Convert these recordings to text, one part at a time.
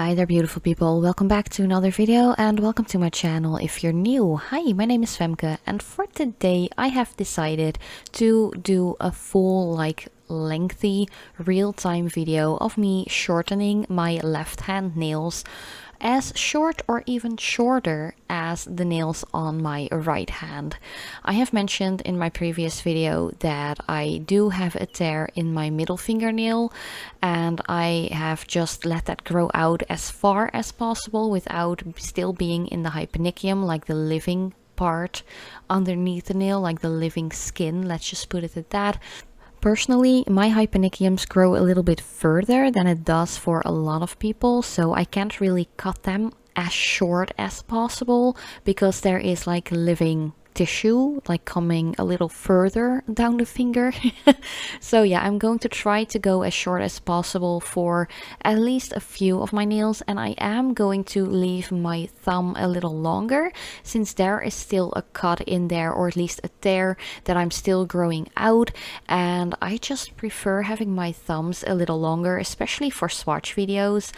Hi there, beautiful people. Welcome back to another video and welcome to my channel if you're new. Hi, my name is Femke, and for today I have decided to do a full lengthy real-time video of me shortening my left hand nails as short or even shorter as the nails on my right hand. I have mentioned in my previous video that I do have a tear in my middle fingernail, and I have just let that grow out as far as possible without still being in the hyponychium, like the living part underneath the nail, like the living skin, let's just put it at that. Personally, my hyponychiums grow a little bit further than it does for a lot of people, so I can't really cut them as short as possible because there is like living tissue like coming a little further down the finger. So yeah, I'm going to try to go as short as possible for at least a few of my nails, and I am going to leave my thumb a little longer since there is still a cut in there, or at least a tear that I'm still growing out, and I just prefer having my thumbs a little longer, especially for swatch videos.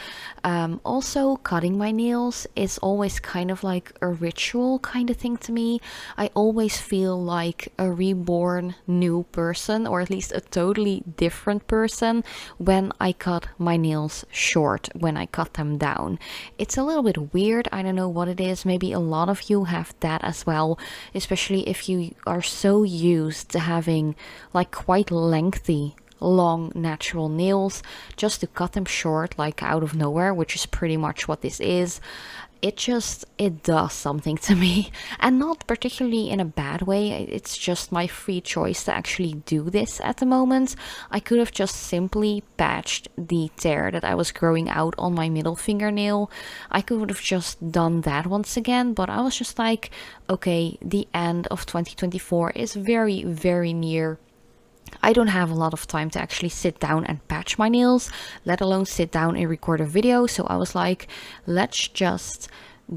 Also, cutting my nails is always kind of like a ritual kind of thing to me. I always feel like a reborn new person, or at least a totally different person, when I cut my nails short, when I cut them down. It's a little bit weird, I don't know what it is. Maybe a lot of you have that as well, especially if you are so used to having like quite lengthy long natural nails. Just to cut them short like out of nowhere, which is pretty much what this is, it does something to me, and not particularly in a bad way. It's just my free choice to actually do this at the moment. I could have just simply patched the tear that I was growing out on my middle fingernail. I could have just done that once again, but I was just like, okay, the end of 2024 is very, very near. I don't have a lot of time to actually sit down and patch my nails, let alone sit down and record a video. So I was like, let's just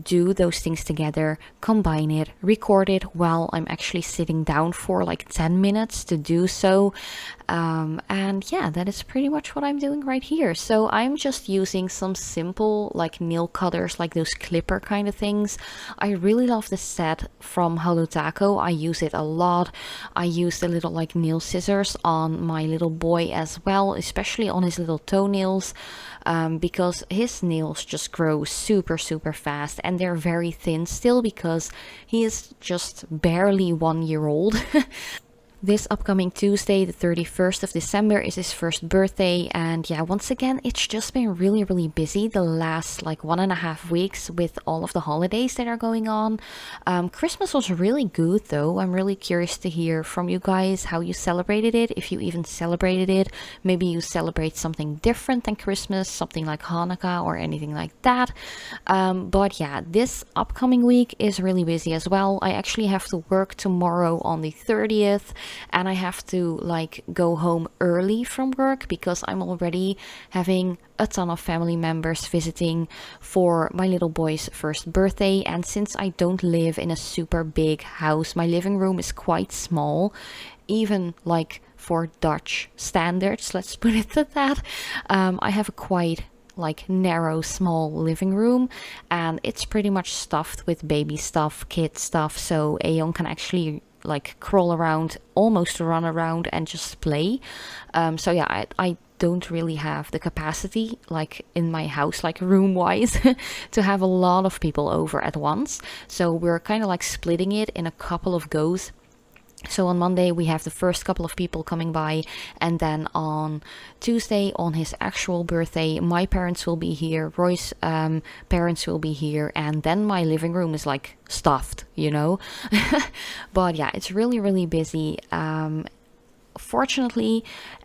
do those things together, combine it, record it while I'm actually sitting down for like 10 minutes to do so. And yeah, that is pretty much what I'm doing right here. So I'm just using some simple like nail cutters, like those clipper kind of things. I really love the set from Hello Taco. I use it a lot. I use the little like nail scissors on my little boy as well, especially on his little toenails, because his nails just grow super fast, and they're very thin still because he is just barely 1 year old. This upcoming Tuesday, the 31st of December, is his first birthday, and yeah, once again, it's just been really busy the last like 1.5 weeks with all of the holidays that are going on. Christmas was really good though. I'm really curious to hear from you guys how you celebrated it, if you even celebrated it. Maybe you celebrate something different than Christmas, something like Hanukkah or anything like that. But yeah, this upcoming week is really busy as well. I actually have to work tomorrow on the 30th. And I have to like go home early from work because I'm already having a ton of family members visiting for my little boy's first birthday. And since I don't live in a super big house, my living room is quite small, even like for Dutch standards, let's put it at that. I have a quite like narrow small living room, and it's pretty much stuffed with baby stuff, kid stuff, so Aeon can actually like crawl around, almost run around and just play. So yeah, I don't really have the capacity like in my house, like room wise, to have a lot of people over at once. So we're kind of like splitting it in a couple of goes. So on Monday we have the first couple of people coming by, and then on Tuesday, on his actual birthday, my parents will be here, Roy's parents will be here, and then my living room is like stuffed, you know. But yeah, it's really busy. Fortunately,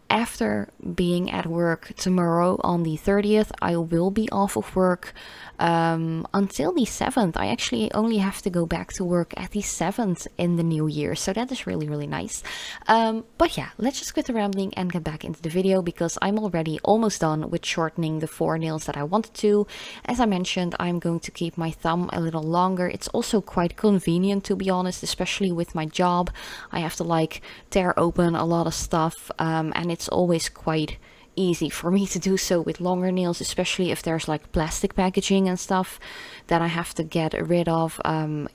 after being at work tomorrow on the 30th, I will be off of work until the 7th. I actually only have to go back to work at the 7th in the new year, so that is really nice. But yeah, let's just quit the rambling and get back into the video because I'm already almost done with shortening the 4 nails that I wanted to. As I mentioned, I'm going to keep my thumb a little longer. It's also quite convenient, to be honest, especially with my job. I have to like tear open a lot of stuff, and it's always quite easy for me to do so with longer nails, especially if there's like plastic packaging and stuff that I have to get rid of.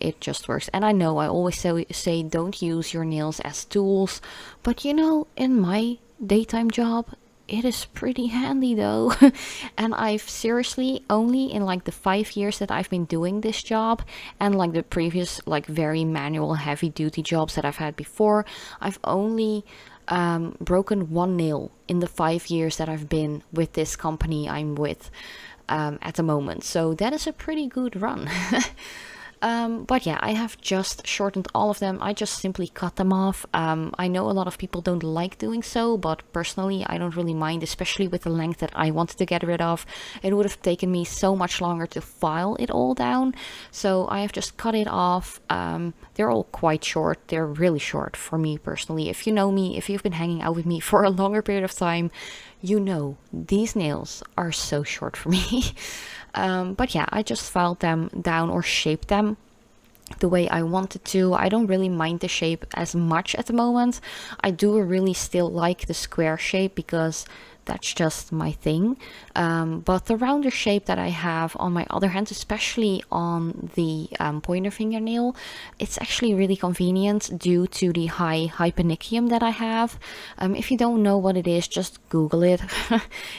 It just works. And I know I always say don't use your nails as tools, but you know, in my daytime job, it is pretty handy though. And I've seriously only in like the 5 years that I've been doing this job, and like the previous like very manual heavy duty jobs that I've had before, I've only broken one nail in the 5 years that I've been with this company I'm with at the moment. So that is a pretty good run. But yeah, I have just shortened all of them. I just simply cut them off. I know a lot of people don't like doing so, but personally I don't really mind, especially with the length that I wanted to get rid of. It would have taken me so much longer to file it all down, so I have just cut it off. They're all quite short. They're really short for me personally. If you know me, if you've been hanging out with me for a longer period of time, you know these nails are so short for me. But yeah, I just filed them down or shaped them the way I wanted to. I don't really mind the shape as much at the moment. I do really still like the square shape because that's just my thing. But the rounder shape that I have on my other hand, especially on the pointer fingernail, it's actually really convenient due to the high hyponychium that I have. If you don't know what it is, just Google it.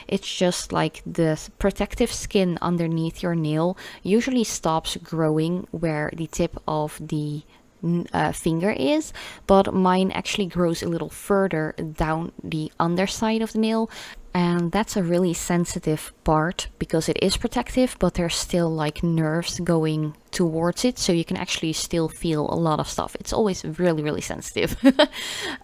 It's just like the protective skin underneath your nail usually stops growing where the tip of the finger is, but mine actually grows a little further down the underside of the nail, and that's a really sensitive part because it is protective, but there's still like nerves going towards it, so you can actually still feel a lot of stuff. It's always really sensitive.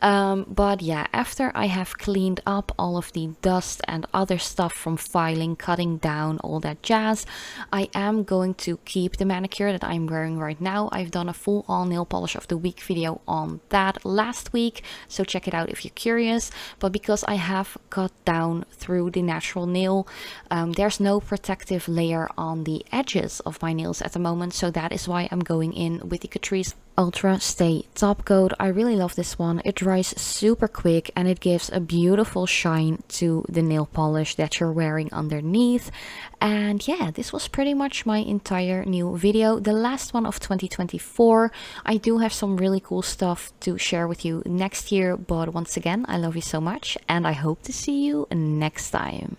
But yeah, after I have cleaned up all of the dust and other stuff from filing, cutting down, all that jazz, I am going to keep the manicure that I'm wearing right now. I've done a full on nail polish of the week video on that last week, so check it out if you're curious. But because I have cut down through the natural nail, there's no protective layer on the edges of my nails at the moment, so that is why I'm going in with the Catrice Ultra Stay Top Coat. I really love this one. It dries super quick and it gives a beautiful shine to the nail polish that you're wearing underneath. And yeah, this was pretty much my entire new video, the last one of 2024. I do have some really cool stuff to share with you next year, but once again, I love you so much and I hope to see you next time.